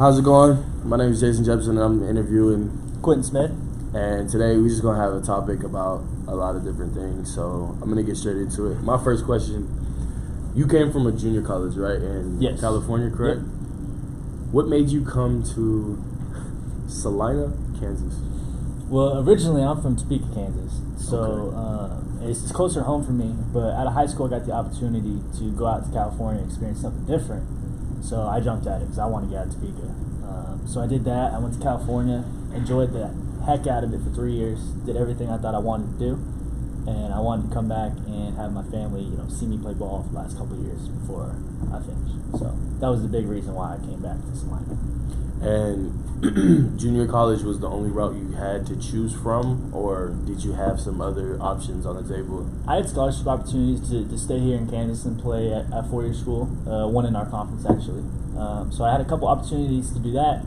How's it going? My name is Jason Jepsen, and I'm interviewing Quinten Smith. And today we're just going to have a topic about a lot of different things. So I'm going to get straight into it. My first question, you came from a junior college, right, in California, correct? Yep. What made you come to Salina, Kansas? Well, originally I'm from Topeka, Kansas, so it's closer home for me. But out of high school, I got the opportunity to go out to California and experience something different. So I jumped at it because I wanted to get out of Topeka. So I did that. I went to California, enjoyed the heck out of it for 3 years, did everything I thought I wanted to do, and I wanted to come back and have my family, see me play ball for the last couple of years before I finished. So that was the big reason why I came back to Salina. And junior college was the only route you had to choose from, or did you have some other options on the table? I had scholarship opportunities to stay here in Kansas and play at four-year school, one in our conference actually. So I had a couple opportunities to do that,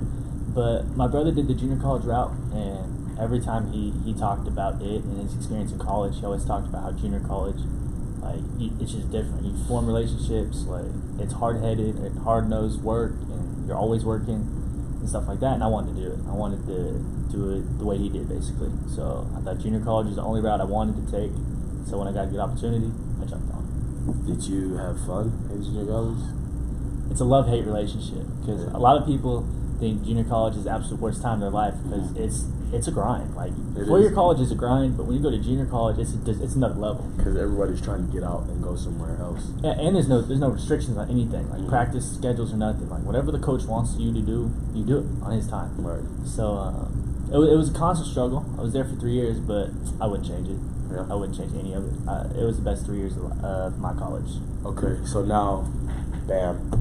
but my brother did the junior college route, and every time he talked about it and his experience in college, he always talked about how junior college, it's just different. You form relationships, it's hard-headed, hard-nosed work, and you're always working and stuff like that, and I wanted to do it. I wanted to do it the way he did, basically. So I thought junior college was the only route I wanted to take, so when I got a good opportunity, I jumped on. Did you have fun in junior college? It's a love-hate relationship, because a lot of people think junior college is the absolute worst time in their life, because it's a grind. Four-year college is a grind, but when you go to junior college, it's another level. Because everybody's trying to get out and go somewhere else. Yeah, and there's no restrictions on anything, practice schedules or nothing. Whatever the coach wants you to do, you do it on his time. Right. So it was a constant struggle. I was there for 3 years, but I wouldn't change it. Yeah. I wouldn't change any of it. It was the best 3 years of my college. Okay, so now, bam,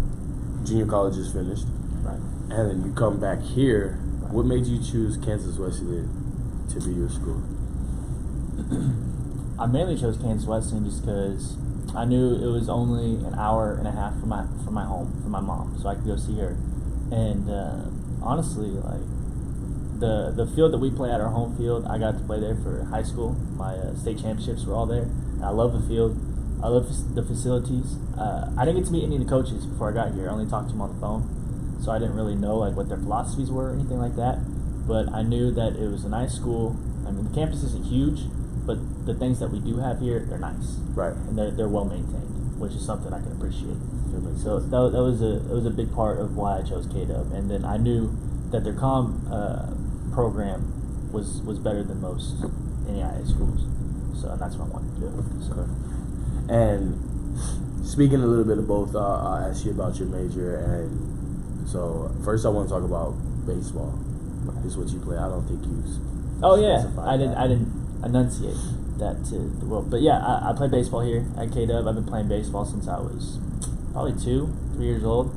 junior college is finished. Right. And then you come back here. Right. What made you choose Kansas Wesleyan to be your school? I mainly chose Quinten Smith just because I knew it was only an hour and a half from my home, from my mom, so I could go see her. And honestly, the field that we play at, our home field, I got to play there for high school. My state championships were all there. And I love the field. I love the facilities. I didn't get to meet any of the coaches before I got here. I only talked to them on the phone, so I didn't really know what their philosophies were or anything like that. But I knew that it was a nice school. I mean, the campus isn't huge, but the things that we do have here, they're nice. Right. And they're well maintained, which is something I can appreciate. So that was a big part of why I chose KW. And then I knew that their program was better than most NAIA schools. So that's what I wanted to do. So. Okay. And speaking a little bit of both, I'll ask you about your major. And so first I want to talk about baseball. Is what you play. I don't think you. Oh yeah, I didn't enunciate that to the world. But yeah, I play baseball here at KW. I've been playing baseball since I was probably 2-3 years old,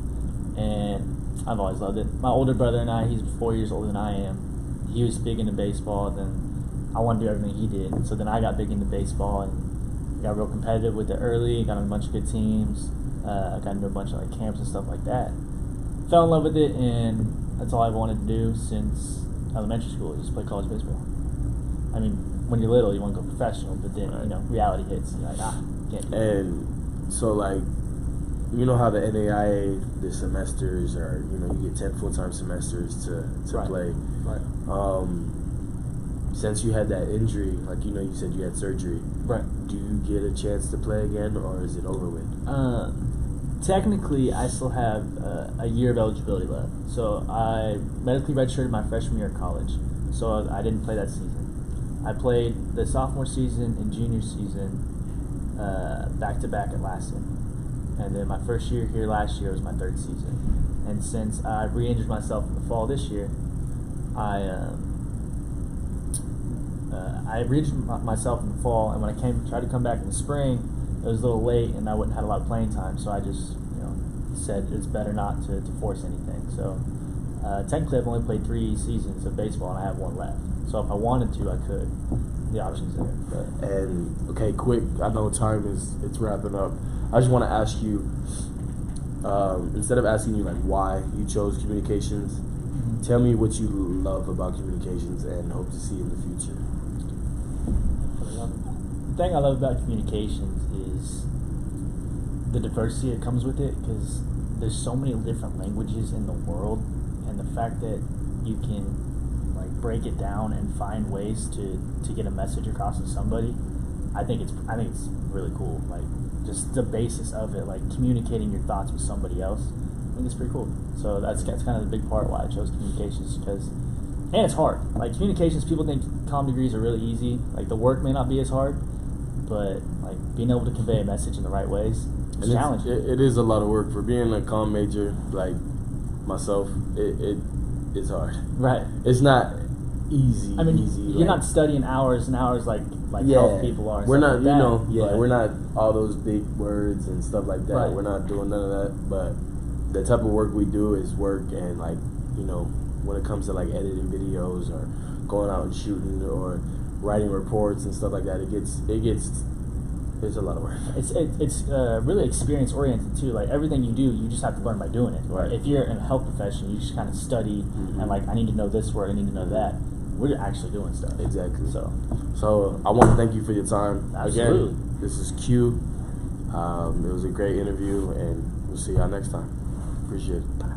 and I've always loved it. My older brother and I, he's 4 years older than I am. He was big into baseball, then I wanted to do everything he did. So then I got big into baseball and got real competitive with it early. Got on a bunch of good teams. Got into a bunch of camps and stuff like that. Fell in love with it, and that's all I've wanted to do since elementary school, is just play college baseball. I mean, when you're little, you want to go professional, but then, reality hits, and you're like, can't do it. And so, you know how the NAIA, the semesters are, you get 10 full-time semesters to Right. play. Right. Since you had that injury, you said you had surgery. Right. Do you get a chance to play again, or is it over with? Technically, I still have a year of eligibility left. So I medically redshirted my freshman year of college, so I didn't play that season. I played the sophomore season and junior season back-to-back at Lassen. And then my first year here last year was my third season. And since I re-injured myself in the fall this year, I re-injured myself in the fall, and when I tried to come back in the spring, it was a little late, and I wouldn't have had a lot of playing time, so I just, said it's better not to force anything. So technically, I've only played 3 seasons of baseball, and I have 1 left. So if I wanted to, I could. The option's there. But. And okay, quick. I know it's wrapping up. I just want to ask you, instead of asking you why you chose communications, tell me what you love about communications and hope to see in the future. The thing I love about communications is the diversity that comes with it, because there's so many different languages in the world, and and the fact that you can like break it down and find ways to get a message across to somebody, I think it's really cool. Like just the basis of it, like communicating your thoughts with somebody else. I think it's pretty cool. So that's kind of the big part why I chose communications, and it's hard. Like communications, people think comm degrees are really easy. Like the work may not be as hard, but like being able to convey a message in the right ways is challenging. It is a lot of work for being a comm major like myself. It's hard. Right. It's not easy. I mean, easy, you're not studying hours and hours like health people are. We're not, like that, we're not all those big words and stuff like that. Right. We're not doing none of that. But the type of work we do is work, and like when it comes to like editing videos or going out and shooting or writing reports and stuff like that, it's a lot of work. It's really experience oriented too. Like everything you do, you just have to learn by doing it. Right. If you're in a health profession, you just kind of study and like I need to know this word, I need to know that. We're actually doing stuff. Exactly. So I want to thank you for your time. Absolutely. Again, this is Q. It was a great interview, and we'll see y'all next time. Appreciate it. Bye.